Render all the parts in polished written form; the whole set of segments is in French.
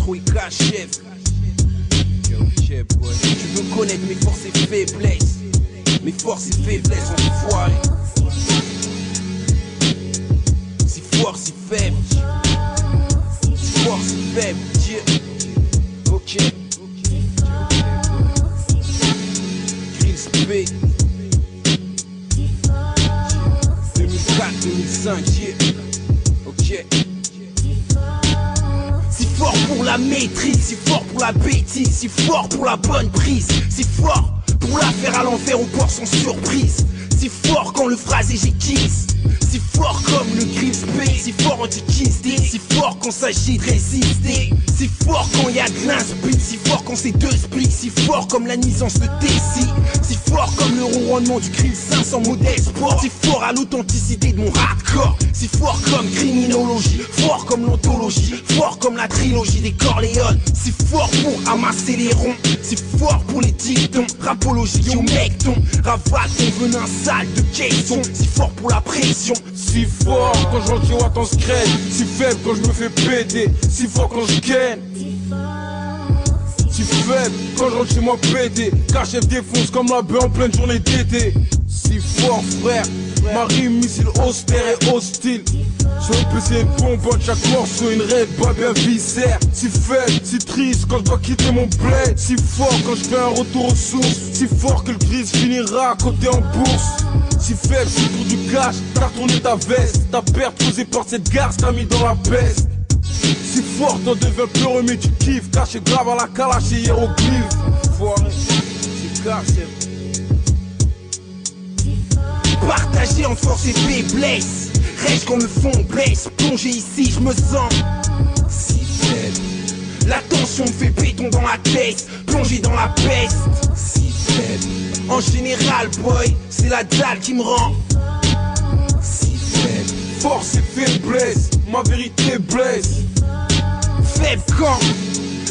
Troïka chef. Tu veux connaître mes forces et faiblesses. Mes forces et faiblesses ont foiré. Si fort, si faible. Si fort, si faible. Dieu. Ok. Grills B. 2004-2005. Dieu. Ok. Si fort pour la maîtrise, si fort pour la bêtise, si fort pour la bonne prise, si fort pour la faire à l'enfer au port sans surprise, si fort quand le phrasé j'équise, si fort comme le Grills B, si fort antiquisté, si fort quand s'agit de résister, si fort quand y a de l'inspi, si fort quand c'est deux splits, si fort comme la nuisance de Tessie, si fort comme le ronronnement du Grills 500 modèle sport, si fort à l'authenticité de mon hardcore, si fort comme criminologie, fort comme l'ontologie, fort comme la trilogie des Corléones, si fort pour amasser les ronds, si fort pour les dictons, rapologie au mecton, ravale ton venin sale de caisson, si fort pour la pression, si fort quand je rentre chez Watt en scred, si faible quand je me fais péter, si fort quand je ken, si faible quand je rentre chez moi pété, car chef défonce comme la bœuf en pleine journée d'été. Si fort frère, ma rime missile austère et hostile. Sur le PC une bonbonne, chaque morceau une raide, pas bien viscère. Si faible, si triste quand je dois quitter mon bled. Si fort quand je fais un retour aux sources. Si fort que le Grills finira à côté en bourse. Si faible, si pour du cash, t'as retourné ta veste. Ta perte causée par cette garce t'as mis dans la peste. Si fort t'en deviens pleureux mais tu kiffes. Caché grave à la calache et hiéroglyphe. Foiré, c'est caché. partagé entre force et faiblesse. Reste qu'on me fond blesse, plongé ici je me sens si faible. La tension me fait béton dans la tête, plongé dans la peste, si faible. En général boy, c'est la dalle qui me rend si faible. Force et faiblesse, ma vérité blesse. Faible quand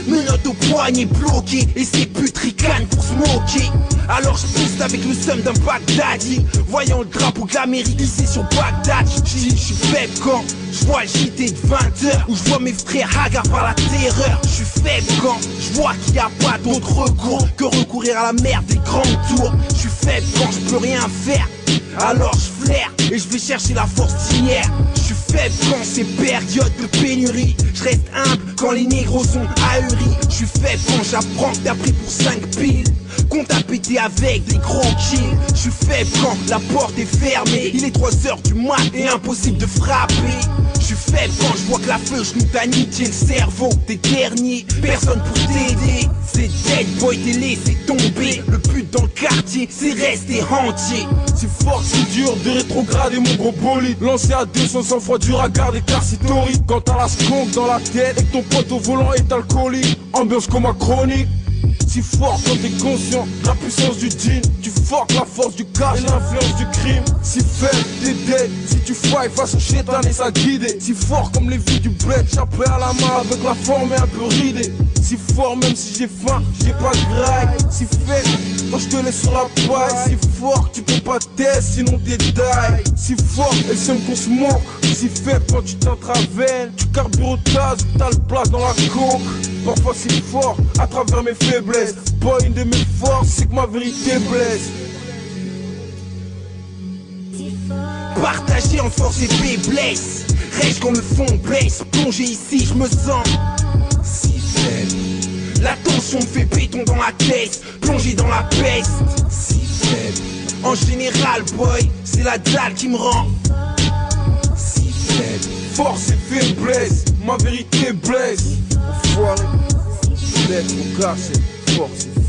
menottes au poignet bloqué et ces putes ricanent pour se moquer. Alors je pousse avec le seum d'un Baghdadi, voyant le drapeau de l'Amérique hissé sur Bagdad. Je suis faible quand je vois le JT de 20h, où je vois mes frères hagards par la terreur. Je suis faible quand je vois qu'il n'y a pas d'autre recours que recourir à la merde des grands tours. Je suis faible quand je peux rien faire, alors je flaire et je vais chercher la force d'hier. Je suis faible quand c'est période de pénurie, je reste humble quand les négros sont ahuris. Je suis faible quand j'apprends que t'as pris pour 5 piles, qu'on t'a pété avec des gros kills. Je suis faible quand la porte est fermée, il est 3h du mat et impossible de frapper. Je suis faible quand je vois que la flèche nous t'a niqué le cerveau. T'es dernier, personne pour t'aider. C'est dead boy, t'es laissé tomber. Le but dans le quartier, c'est rester entier. Si fort, si dur de rétrograder mon gros bolide. Lancé à 200 sans froid, dur à garder car c'est torride. Quand t'as la skunk dans la tête et que ton pote au volant est alcoolique. Ambiance comme ma chronique. Si fort quand t'es conscient de la puissance du djinn. Tu forques la force du cash et l'influence du crime. Si faible, t'es dead. Si tu failles face au chétan et sa guidée. Si fort comme les vies du bled, chapeau à la main avec la forme et un peu ridée. Si fort même si j'ai faim, j'ai pas de graille. Si faible quand je te laisse sur la paille. Si fort que tu peux pas tester sinon t'es die. Si fort, elle sème qu'on se moque. Si faible quand tu t'intravènes, tu carbures au tas, t'as le place dans la coke. Parfois si fort, à travers mes faiblesses. Boy, une de mes forces, c'est que ma vérité blesse. Partagé entre force et faiblesse, reste qu'on me fond blesse. Plongé ici, je me sens si faible. La tension me fait béton dans la tête, plongé dans la peste, si faible. En général, boy, c'est la dalle qui me rend si faible. Force et faiblesse, ma vérité blesse. Enfoiré, faible, mon gars, c'est force et faiblesse.